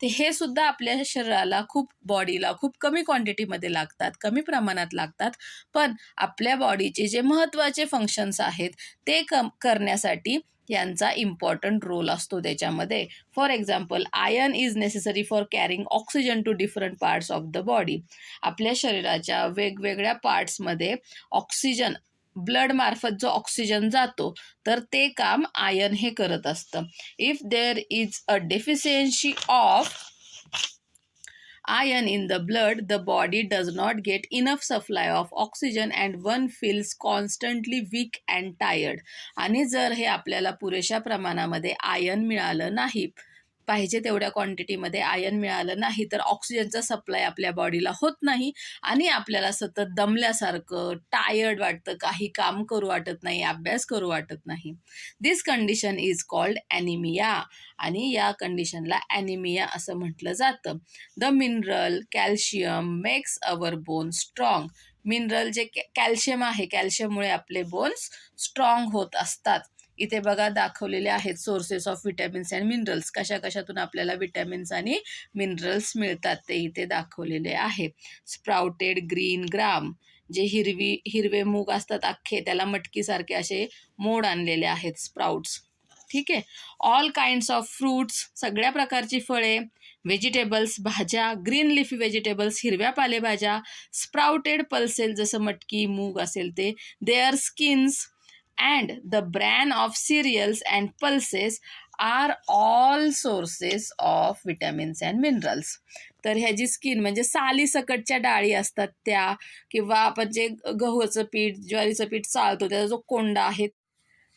ते हे सुद्धा आपल्या शरीराला बॉडीला खूप कमी क्वांटिटीमध्ये लागतात, कमी प्रमाणात लागतात, पण आपल्या बॉडीचे जे महत्त्वाचे फंक्शन्स आहेत ते करण्यासाठी यांचा इम्पॉर्टंट रोल असतो त्याच्यामध्ये. For example, iron is necessary for carrying oxygen two different parts of the body. आपल्या शरीराच्या वेगवेगळ्या पार्ट्समध्ये ऑक्सिजन, ब्लड मार्फत जो ऑक्सिजन जातो तर ते काम आयर्न हे करत असतं. If there is a deficiency of iron in the blood, the body does not get enough supply of oxygen and one feels constantly weak and tired. आणि जर हे आपल्याला पुरेशा प्रमाणामध्ये आयर्न मिळालं नाही पाहिजे तेवढ्या क्वांटिटीमध्ये आयर्न मिळालं नाही तर ऑक्सिजनचा सप्लाय आपल्या बॉडीला होत नाही आणि आपल्याला सतत दमल्यासारखं, टायर्ड वाटतं, काही काम करू वाटत नाही, अभ्यास करू वाटत नाही. दिस कंडिशन इज कॉल्ड ॲनिमिया आणि या कंडिशनला ॲनिमिया असं म्हटलं जातं. The mineral calcium makes our bone strong. Mineral जे कॅल्शियम आहे, कॅल्शियममुळे आपले बोन्स स्ट्रॉंग होत असतात. इथे बघा दाखवलेले आहेत sources of vitamins and minerals. कशा कशातून आपल्याला विटॅमिन्स आणि मिनरल्स मिळतात ते इथे दाखवलेले आहे. स्प्राउटेड ग्रीन ग्राम, जे हिरवे मूग असतात अख्खे, त्याला मटकीसारखे असे मोड आणलेले आहेत स्प्राउट्स. ठीक आहे. ऑल काइंड्स ऑफ फ्रूट्स, सगळ्या प्रकारची फळे, व्हेजिटेबल्स भाज्या, ग्रीन लिफी व्हेजिटेबल्स हिरव्या पालेभाज्या, स्प्राउटेड पल्सेस जसं मटकी मूग असेल ते, their skins and the bran of cereals and pulses are all sources of vitamins and minerals. तर ह्याची स्किन म्हणजे सालीसकटच्या डाळी असतात त्या, किंवा आपण जे गव्हाचं पीठ, ज्वारीचं पीठ चालतो त्याचा जो कोंडा आहे,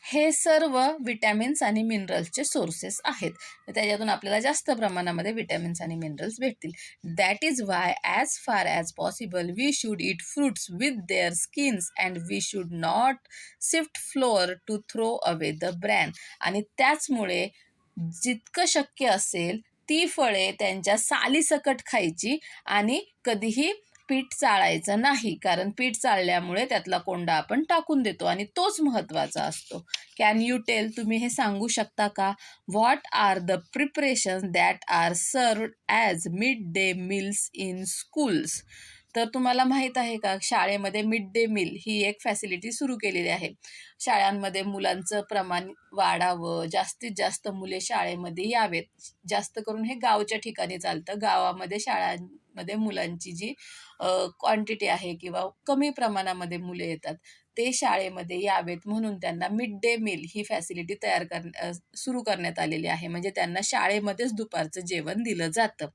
हे सर्व विटॅमिन्स आणि मिनरल्सचे सोर्सेस आहेत. त्याच्यातून आपल्याला जास्त प्रमाणामध्ये विटॅमिन्स आणि मिनरल्स भेटतील. That is why as far as possible we should eat fruits with their skins and we should not sift flour to throw away the bran. आणि त्याचमुळे जितकं शक्य असेल ती फळे त्यांच्या सालीसकट खायची आणि कधीही पीठ चाळायचं नाही, कारण पीठ चाळल्यामुळे त्यातला कोंडा आपण टाकून देतो आणि तोच महत्त्वाचा असतो. कॅन यू टेल, तुम्ही हे सांगू शकता का, what are the preparation that are served as mid day meals in schools. तर तुम्हाला माहीत आहे का, शाळेमध्ये मिड डे मील ही एक फॅसिलिटी सुरू केलेली आहे. शाळांमध्ये मुलांचं प्रमाण वाढावं, जास्तीत जास्त मुले शाळेमध्ये यावेत. जास्त करून हे गावच्या ठिकाणी चालतं. गावामध्ये शाळांमध्ये मुलांची जी क्वांटिटी आहे किंवा कमी प्रमाणामध्ये मुले येतात, ते शाळेमध्ये यावेत म्हणून त्यांना मिड डे मील ही फॅसिलिटी सुरू करण्यात आलेली आहे. म्हणजे त्यांना शाळेमध्येच दुपारचं जेवण दिलं जातं.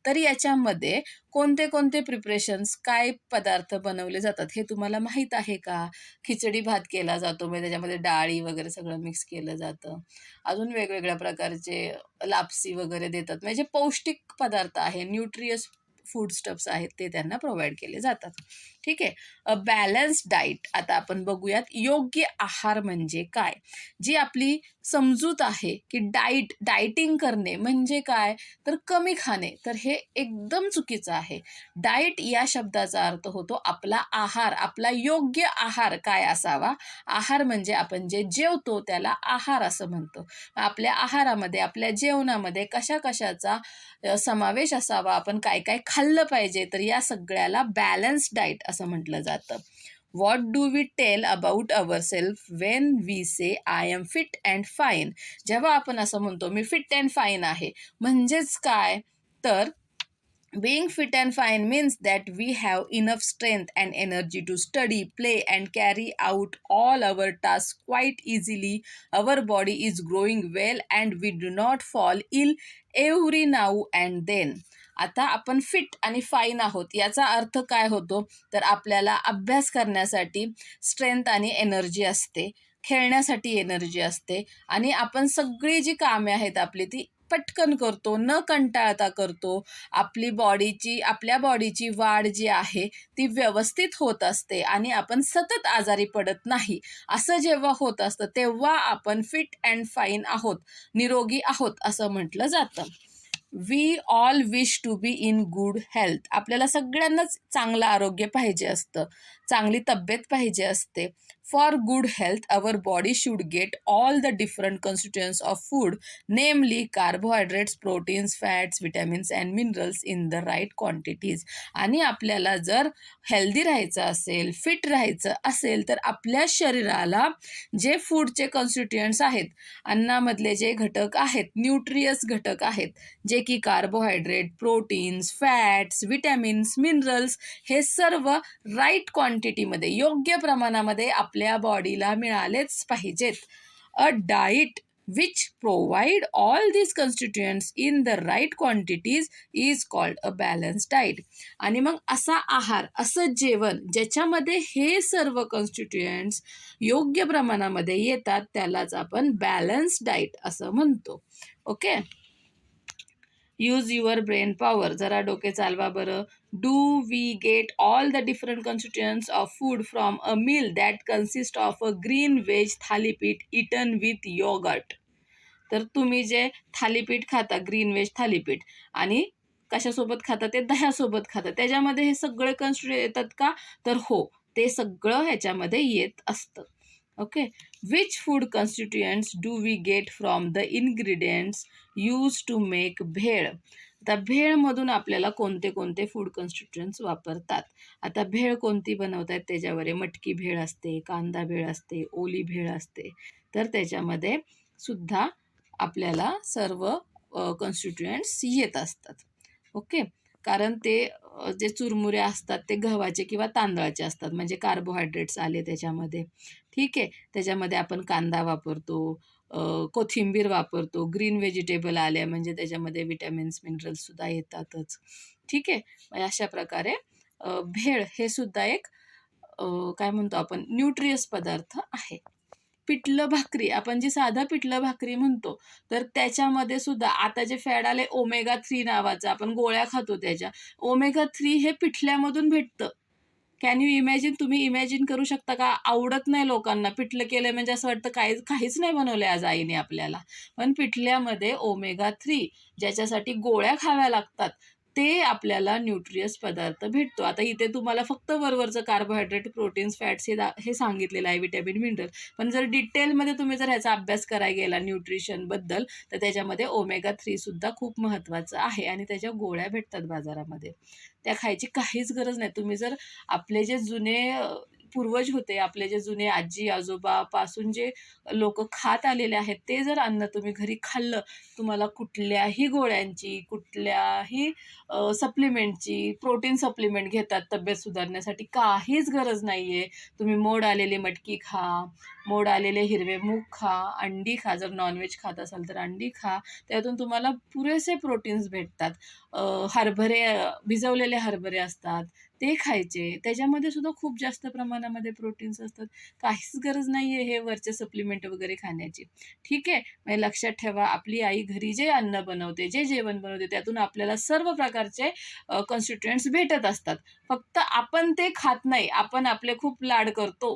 तर याच्यामध्ये कोणते कोणते प्रिपरेशन्स, काय पदार्थ बनवले जातात हे तुम्हाला माहीत आहे का? खिचडी भात केला जातो, म्हणजे त्याच्यामध्ये डाळी वगैरे सगळं मिक्स केलं जातं. अजून वेगवेगळ्या प्रकारचे लापसी वगैरे देतात, म्हणजे पौष्टिक पदार्थ आहे, न्यूट्रियस फूड स्टफ्स आहेत ते त्यांना प्रोव्हाइड केले जातात. ठीक आहे. अ बॅलन्स्ड डाईट, आता आपण बघूयात योग्य आहार म्हणजे काय. जी आपली समजूत आहे की डाएटिंग करणे म्हणजे काय, तर कमी खाणे, तर हे एकदम चुकीचं आहे. डाएट या शब्दाचा अर्थ होतो आपला आहार, आपला योग्य आहार काय असावा. आहार म्हणजे आपण जे जेवतो त्याला आहार असं म्हणतो. आपल्या आहारामध्ये, आपल्या जेवणामध्ये कशा कशाचा समावेश असावा, आपण काय काय खाल्लं पाहिजे, तर या सगळ्याला बॅलन्स्ड डाएट असं म्हटलं जातं. What do we tell about our self when we say I am fit and fine. जेव्हा आपण असं म्हणतो मी फिट अँड फाईन आहे, म्हणजेच काय, तर being fit and fine means that we have enough strength and energy to study, play and carry out all our tasks quite easily. Our body is growing well and we do not fall ill every now and then. आता आपण फिट आणि फाईन आहोत याचा अर्थ काय होतो, तर आपल्याला अभ्यास करण्यासाठी स्ट्रेंथ आणि एनर्जी असते, खेळण्यासाठी एनर्जी असते आणि आपण सगळी जी कामे आहेत आपली ती पटकन करतो, न कंटाळता करतो. आपल्या बॉडीची वाढ जी आहे ती व्यवस्थित होत असते आणि आपण सतत आजारी पडत नाही. असं जेव्हा होत असतं तेव्हा आपण फिट अँड फाईन आहोत, निरोगी आहोत असं म्हटलं जातं. We all wish to be in good health. आपल्याला सगळ्यांनाच चांगलं आरोग्य पाहिजे असतं, चांगली तब्येत पाहिजे असते. For good health our body should get all the different constituents of food, namely carbohydrates, proteins, fats, vitamins and minerals in the right quantities. आणि आपल्याला जर हेल्दी राहायचं असेल, फिट राहायचं असेल, तर आपल्या शरीराला जे फूडचे कॉन्स्टिट्युएंट्स आहेत, अन्नामधले जे घटक आहेत, न्यूट्रियस घटक आहेत, जे की carbohydrate, proteins, fats, vitamins, minerals, हे सर्व राईट क्वांटिटीमध्ये, योग्य प्रमाणामध्ये आपल्या बॉडीला मिळालेच पाहिजेत. अ diet which provide all these constituents in the right quantities is called a balanced diet. आणि मग असा आहार, असं जेवण ज्याच्यामध्ये हे सर्व कॉन्स्टिट्युएंट्स योग्य प्रमाणामध्ये येतात त्यालाच आपण बॅलन्स्ड डाईट असं म्हणतो. Okay. Use your brain power, जरा डोके चालवा बरं. Do we get all the different constituents of food from a meal that consist of a green veg thalipeeth eaten with yoghurt. तर तुम्ही जे थालीपीठ खाता, ग्रीन व्हेज थालीपीठ, आणि कशासोबत खाता, ते दह्यासोबत खाता, त्याच्यामध्ये हे सगळे कन्स्टिट्यूट येतात का? तर हो, ते सगळं ह्याच्यामध्ये येत असतं. Okay. Which food constituents do we get from the ingredients use to make bhel. आता भेळमधून आपल्याला कोणते कोणते फूड कॉन्स्टिट्युएंट्स वापरतात. आता भेळ कोणती बनवतात त्याच्यावर आहे. मटकी भेळ असते, कांदा भेळ असते, ओली भेळ असते. तर त्याच्यामध्ये सुद्धा आपल्याला सर्व कॉन्स्टिट्युएंट्स येत असतात. ओके. कारण ते जे चुरमुरे असतात ते गव्हाचे किंवा तांदळाचे असतात, म्हणजे कार्बोहायड्रेट्स आले त्याच्यामध्ये. ठीक आहे. त्याच्यामध्ये आपण कांदा वापरतो, कोथिंबीर वापरतो, ग्रीन व्हेजिटेबल आले म्हणजे त्याच्यामध्ये विटॅमिन्स मिनरल्ससुद्धा येतातच. ठीक आहे. अशा प्रकारे भेळ हे सुद्धा एक काय म्हणतो आपण, न्यूट्रियस पदार्थ आहे. पिठलं भाकरी, आपण जी साधं पिठलं भाकरी म्हणतो, तर त्याच्यामध्ये सुद्धा आता जे फॅड आले ओमेगा 3 नावाचं, आपण गोळ्या खातो त्याच्या, ओमेगा 3 हे पिठल्यामधून भेटतं. Can you imagine? तुम्ही इमॅजिन करू शकता का? आवडत नाही लोकांना पिठलं केलंय म्हणजे असं वाटतं काहीच नाही बनवलंय आज आईने आपल्याला. पण पिठल्यामध्ये ओमेगा 3 ज्याच्यासाठी गोळ्या खाव्या लागतात, ते आपल्याला न्यूट्रियस पदार्थ भेटतो. आता इथे तुम्हाला फक्त वरवरचं कार्बोहायड्रेट, प्रोटीन्स, फॅट्स हे सांगितलेलं आहे, विटॅमिन, मिनरल. पण जर डिटेलमध्ये तुम्ही जर ह्याचा अभ्यास करायला गेला न्यूट्रिशनबद्दल, तर त्याच्यामध्ये ओमेगा 3 सुद्धा खूप महत्त्वाचं आहे आणि त्याच्या गोळ्या भेटतात बाजारामध्ये. त्या खायची काहीच गरज नाही. तुम्ही जर आपले जे जुने पूर्वज होते, आपले जे जुने आजी आजोबा पासून जे लोक खात आलेले आहेत, ते जर अन्न तुम्ही घरी खाल्लं, तुम्हाला कुठल्याही गोळ्यांची, कुठल्याही सप्लिमेंटची, प्रोटीन सप्लिमेंट घेतात तब्येत सुधारण्यासाठी, काहीच गरज नाही आहे. तुम्ही मोड आलेली मटकी खा, मोड आलेले हिरवे मूग खा, अंडी खा, जर नॉनव्हेज खात असाल तर अंडी खा, त्यातून तुम्हाला पुरेसे प्रोटीन्स भेटतात. हरभरे, भिजवलेले हरभरे असतात, ते खायचे. त्याच्यामध्ये सुद्धा खूप जास्त प्रमाणामध्ये प्रोटीन्स असतात. काहीच गरज नाही आहे हे वरचे सप्लिमेंट वगैरे खाण्याची. ठीक आहे. म्हणजे लक्षात ठेवा, आपली आई घरी जे अन्न बनवते, जे जेवण बनवते, त्यातून आपल्याला सर्व प्रकारचे कॉन्स्टिट्युएंट्स भेटत असतात. फक्त आपण ते खात नाही. आपण आपले खूप लाड करतो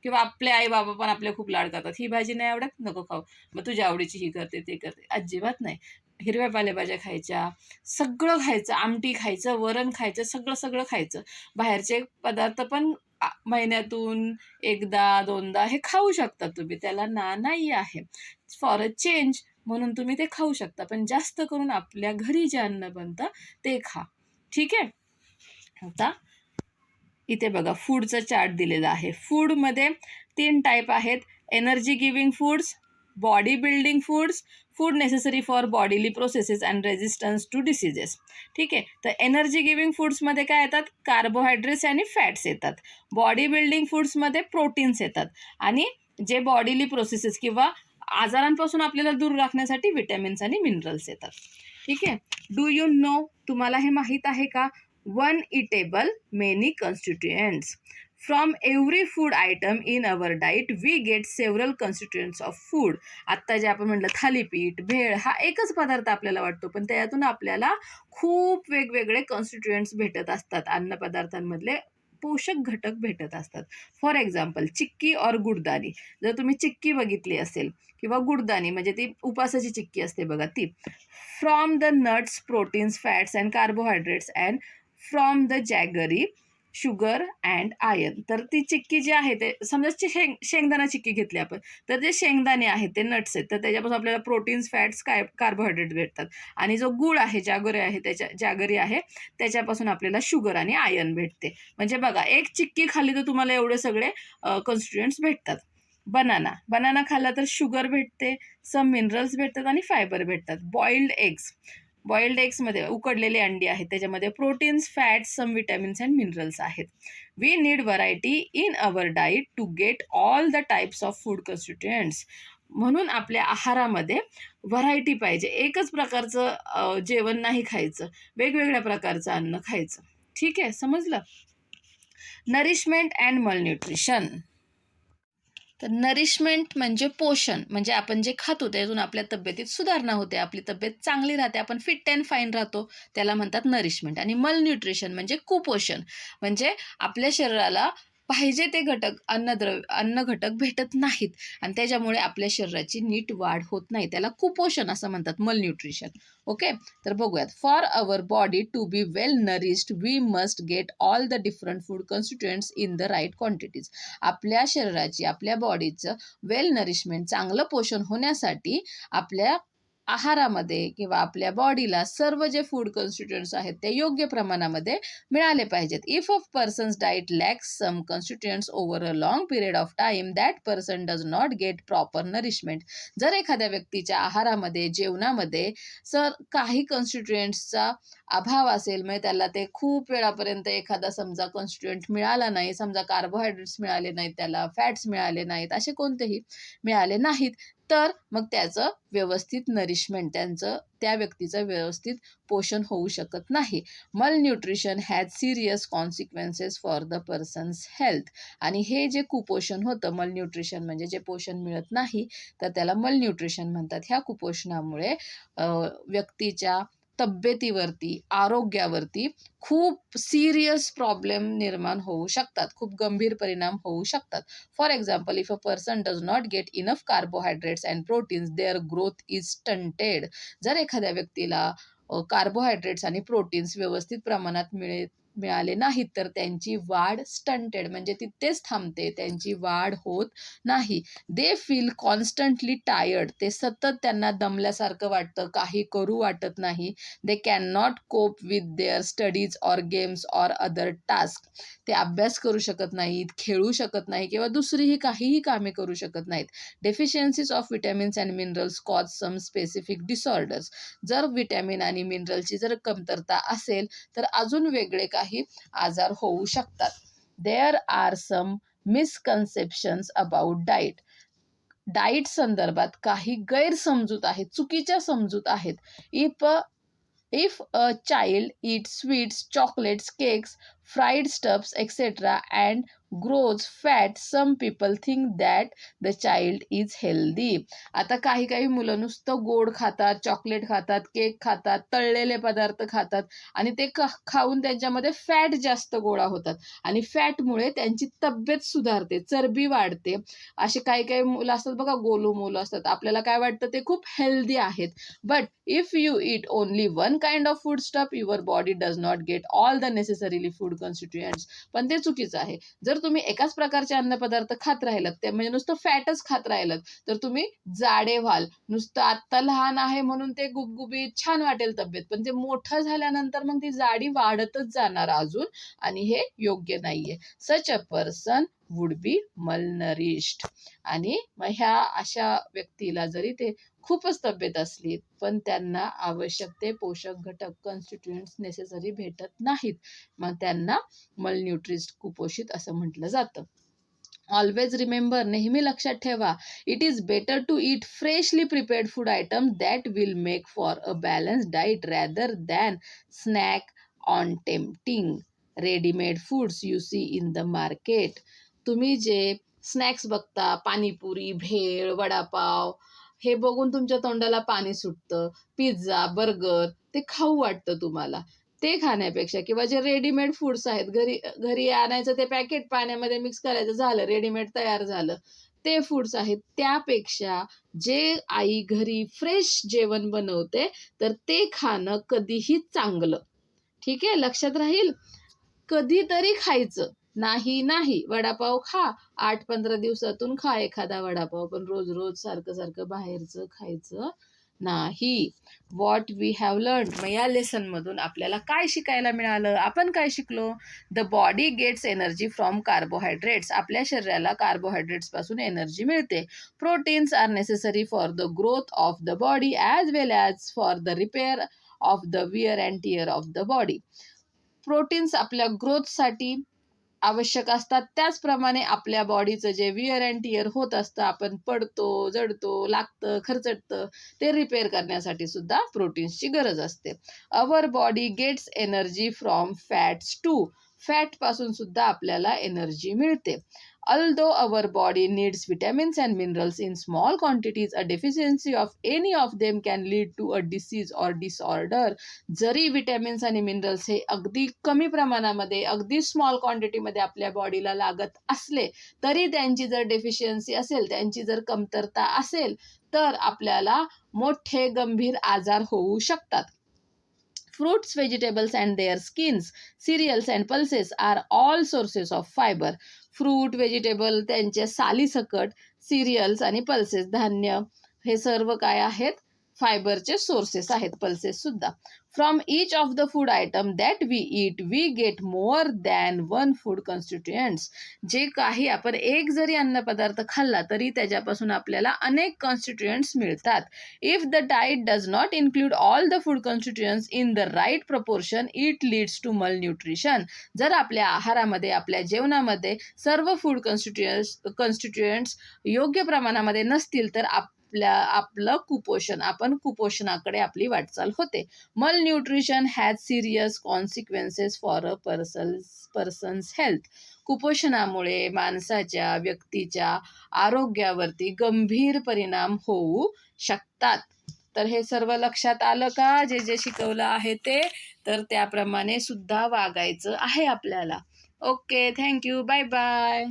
किंवा आपले आई-बाबा पण आपले खूप लाड करतात. ही भाजी नाही आवडत, नको खाऊ. मग तुझ्या आवडीची ही करते, ते करते. अजिबात नाही. हिरव्या पालेभाज्या खायच्या, सगळं खायचं, आमटी खायचं, वरण खायचं, सगळं खायचं. बाहेरचे पदार्थ पण महिन्यातून एकदा, दोनदा हे खाऊ शकता तुम्ही. त्याला नाही आहे. फॉर अ चेंज म्हणून तुम्ही ते खाऊ शकता. पण जास्त करून आपल्या घरी जे अन्न बनतं ते खा. ठीक आहे? आता इथे बघा फूडचा चार्ट दिलेला आहे. फूडमध्ये 3 टाईप आहेत. Energy giving foods, body building foods, food necessary for bodily processes and resistance to diseases. ठीक आहे. तर एनर्जी गिव्हिंग फूड्समध्ये काय येतात? कार्बोहायड्रेट्स आणि फॅट्स येतात. बॉडी बिल्डिंग फूड्समध्ये प्रोटीन्स येतात आणि जे बॉडीली प्रोसेसेस किंवा आजारांपासून आपल्याला दूर राखण्यासाठी विटॅमिन्स आणि मिनरल्स येतात. ठीक आहे. डू यू नो, तुम्हाला हे माहीत आहे का? One eatable many constituents. From every food item in our diet we get several constituents of food. आत्ता जे आपण म्हटलं थालीपीठ, भेळ हा एकच पदार्थ आपल्याला वाटतो, पण त्यातून आपल्याला खूप वेगवेगळे कॉन्स्टिट्युएंट्स भेटत असतात. अन्नपदार्थांमधले पोषक घटक भेटत असतात. फॉर एक्झाम्पल चिक्की और गुडदाणी. जर तुम्ही चिक्की बघितली असेल किंवा गुडदाणी म्हणजे ती उपासाची चिक्की असते बघा ती. From the nuts, proteins, fats and carbohydrates and from the jaggery, sugar and iron. तर ती चिक्की जी आहे ते समजा शेंगदाणा चिक्की घेतली आपण, तर जे शेंगदाणे आहेत ते नट्स आहेत, तर त्याच्यापासून आपल्याला प्रोटीन्स, फॅट्स, कार्बोहायड्रेट भेटतात. आणि जो गूळ आहे, जॅगरी आहे त्याच्यापासून आपल्याला शुगर आणि आयर्न भेटते. म्हणजे बघा, एक चिक्की खाल्ली तर तुम्हाला एवढे सगळे कॉन्स्टिट्युएंट्स भेटतात. बनाना खाल्ला तर शुगर भेटते, सम मिनरल्स भेटतात आणि फायबर भेटतात. बॉइल्ड एग्समध्ये उकडलेले अंडी आहेत, त्याच्यामध्ये proteins, fats, some vitamins and minerals आहेत. We need variety in our diet to get all the types of food constituents. म्हणून आपल्या आहारामध्ये व्हरायटी पाहिजे. एकच प्रकारचं जेवण नाही खायचं, वेगवेगळ्या प्रकारचं अन्न खायचं. ठीक आहे, समजलं? Nourishment and malnutrition. तर नरिशमेंट म्हणजे पोषण, म्हणजे आपण जे खातो त्यातून आपल्या तब्येतीत सुधारणा होते, आपली तब्येत चांगली राहते, आपण फिट अँड फाईन राहतो, त्याला म्हणतात नरिशमेंट. आणि मलन्यूट्रिशन म्हणजे कुपोषण, म्हणजे आपल्या शरीराला पाहिजे ते घटक अन्न घटक भेटत नाहीत आणि त्याच्यामुळे आपल्या शरीराची नीट वाढ होत नाही, त्याला कुपोषण असं म्हणतात, मलन्यूट्रिशन. ओके, तर बघूयात. For our body to be well nourished we must get all the different food constituents in the right quantities. आपल्या शरीराची, आपल्या बॉडीचं वेल नरिशमेंट, चांगलं पोषण होण्यासाठी आपल्या आहारामध्ये किंवा आपल्या बॉडीला सर्व जे फूड कॉन्स्टिट्युएंट्स आहेत ते योग्य प्रमाणामध्ये मिळाले पाहिजेत. If a person's diet lacks some constituents over a long period of time that person does not get proper nourishment. जर एखाद्या व्यक्तीच्या आहारामध्ये, जेवणामध्ये काही कॉन्स्टिट्युएंट्सचा अभाव असेल, म्हणजे त्याला ते खूप वेळापर्यंत एखादा समजा कॉन्स्टिट्युएंट मिळाला नाही, समजा कार्बोहायड्रेट्स मिळाले नाहीत, त्याला फॅट्स मिळाले नाहीत, असे कोणतेही मिळाले नाहीत, तर मग त्याचं व्यवस्थित नरिशमेंट, त्या व्यक्तीचं व्यवस्थित पोषण होऊ शकत नाही. Malnutrition has serious consequences for the persons health. आणि हे जे कुपोषण होतं, मलन्यूट्रिशन म्हणजे जे पोषण मिळत नाही, तर त्याला मलन्यूट्रिशन म्हणतात. ह्या कुपोषणामुळे व्यक्तीच्या तब्येतीवरती, आरोग्यावरती खूप सिरियस प्रॉब्लेम निर्माण होऊ शकतात, खूप गंभीर परिणाम होऊ शकतात. For example, if a person does not get enough carbohydrates and proteins their growth is stunted. जर एखाद्या व्यक्तीला कार्बोहायड्रेट्स आणि प्रोटीन्स व्यवस्थित प्रमाणात मिळाले नाहीत, तर त्यांची वाढ स्टंटेड म्हणजे तिथेच थांबते, त्यांची वाढ होत नाही. They feel constantly tired. ते सतत त्यांना दमल्यासारखं वाटतं, काही करू वाटत नाही. They can not cope with their studies or games or other task. ते अभ्यास करू शकत नाहीत, खेळू शकत नाही किंवा दुसरीही काहीही कामे करू शकत नाहीत. Deficiencies of vitamins and minerals cause some specific disorders. जर विटॅमिन आणि मिनरलची जर कमतरता असेल, तर अजून वेगळे काही आजार होऊ शकतात. There are some misconceptions about diet. Diet संदर्भात काही गैरसमजूत आहेत, चुकीच्या समजूत आहेत. If a child eats sweets, chocolates, cakes, fried stuffs, etc. and grows fat, some people think that the child is healthy. आता काही मुलं नुसतं गोड खातात, चॉकलेट खातात, केक खातात, तळलेले पदार्थ खातात आणि ते खाऊन त्यांच्यामध्ये फॅट जास्त गोळा होतात आणि फॅटमुळे त्यांची तब्येत सुधारते, चरबी वाढते. असे काही मुलं असतात बघा, गोलू मुलं असतात, आपल्याला काय वाटतं ते खूप हेल्दी आहेत. But if you eat only one kind of food stuff, your body does not get all the necessarily food constituents. पण ते चुकीचं आहे. जर तुम्ही एकाच प्रकारचे अन्नपदार्थ खात राहिलात, ते म्हणजे नुसतं फॅटच खात राहिलात, तर तुम्ही जाडे व्हाल. नुसतं आत्ता लहान आहे म्हणून ते गुबगुबीत छान वाटेल तब्येत, पण ते मोठं झाल्यानंतर मग ती जाडी वाढतच जाणार अजून, आणि हे योग्य नाहीये. Such a person would be malnourished. आणि मग ह्या अशा व्यक्तीला जरी ते खूपच तब्येत असली, पण त्यांना आवश्यक ते पोषक घटक, कॉन्स्टिट्युएंट्स नेसेसरी भेटत नाहीत, मग त्यांना मलन्यूट्रिस्ड, कुपोषित असं म्हटलं जातं. ऑलवेज रिमेंबर, नेहमी लक्षात ठेवा, it is better to eat freshly prepared food items that will make for a balance diet rather than snack on tempting readymade foods you see in the market. तुम्ही जे स्नॅक्स बघता, पाणीपुरी, भेळ, वडापाव, हे बघून तुमच्या तोंडाला पाणी सुटतं, पिझ्झा, बर्गर, ते खाऊ वाटतं तुम्हाला. ते खाण्यापेक्षा किंवा जे रेडीमेड फूड्स आहेत, घरी आणायचं, ते पॅकेट पाण्यामध्ये मिक्स करायचं, झालं रेडीमेड तयार झालं, ते फूड्स आहेत. त्यापेक्षा जे आई घरी फ्रेश जेवण बनवते, तर ते खाणं कधीही चांगलं. ठीक आहे, लक्षात राहील. कधीतरी खायचं, नाही वडापाव खा, 8-15 दिवसातून खा एखादा वडापाव, पण रोज सारखं बाहेरचं खायचं नाही. What we have learn. मग या लेसन मधून आपल्याला काय शिकायला मिळालं, आपण काय शिकलो? The body gets energy from carbohydrates. आपल्या शरीराला कार्बोहायड्रेट्स पासून एनर्जी मिळते. Proteins are necessary for the growth of the body as well as for the repair of the wear and tear of the body. Proteins आपल्या ग्रोथसाठी आवश्यक असतात, त्याचप्रमाणे आपल्या बॉडीचं जे विअर अँड टिअर होत असतं, आपण पडतो, जडतो, लागतं, खरचटतं, ते रिपेअर करण्यासाठी सुद्धा प्रोटीन्सची गरज असते. Our body gets energy from fats too. फॅटपासून सुद्धा आपल्याला एनर्जी मिळते. Although our body needs vitamins and minerals in small quantities, a deficiency of any of them can lead to a disease or disorder. जरी विटॅमिन्स आणि मिनरल्स हे अगदी कमी प्रमाणामध्ये, अगदी स्मॉल क्वांटिटीमध्ये आपल्या बॉडीला लागत असले, तरी त्यांची जर डेफिशियन्सी असेल, त्यांची जर कमतरता असेल, तर आपल्याला मोठे गंभीर आजार होऊ शकतात. Fruits, vegetables and their skins, cereals and pulses are all sources of fiber. Fruit, vegetable, त्यांचे सालीसकट, सिरियल्स आणि पल्सेस, धान्य, हे सर्व काय आहेत? फायबरचे सोर्सेस आहेत, पल्सेस सुद्धा. From each of the food item that we eat, we get more than one food constituents. जे काही आपण एक जरी अन्नपदार्थ खाल्ला तरी त्याच्यापासून आपल्याला अनेक कॉन्स्टिट्युएंट्स मिळतात. If the diet does not include all the food constituents in the right proportion, it leads to malnutrition. जर आपल्या आहारामध्ये, आपल्या जेवणामध्ये सर्व फूड कॉन्स्टिट्युएंट्स योग्य प्रमाणामध्ये नसतील तर आपलं कुपोषण, आपण कुपोषणाकडे आपली वाटचाल होते. Malnutrition has serious consequences for a person's health. कुपोषणामुळे माणसाच्या, व्यक्तीच्या आरोग्यावरती गंभीर परिणाम होऊ शकतात. तर हे सर्व लक्षात आलं का? जे जे शिकवलं आहे ते, तर त्याप्रमाणे सुद्धा वागायचं आहे आपल्याला. Okay, thank you, bye bye.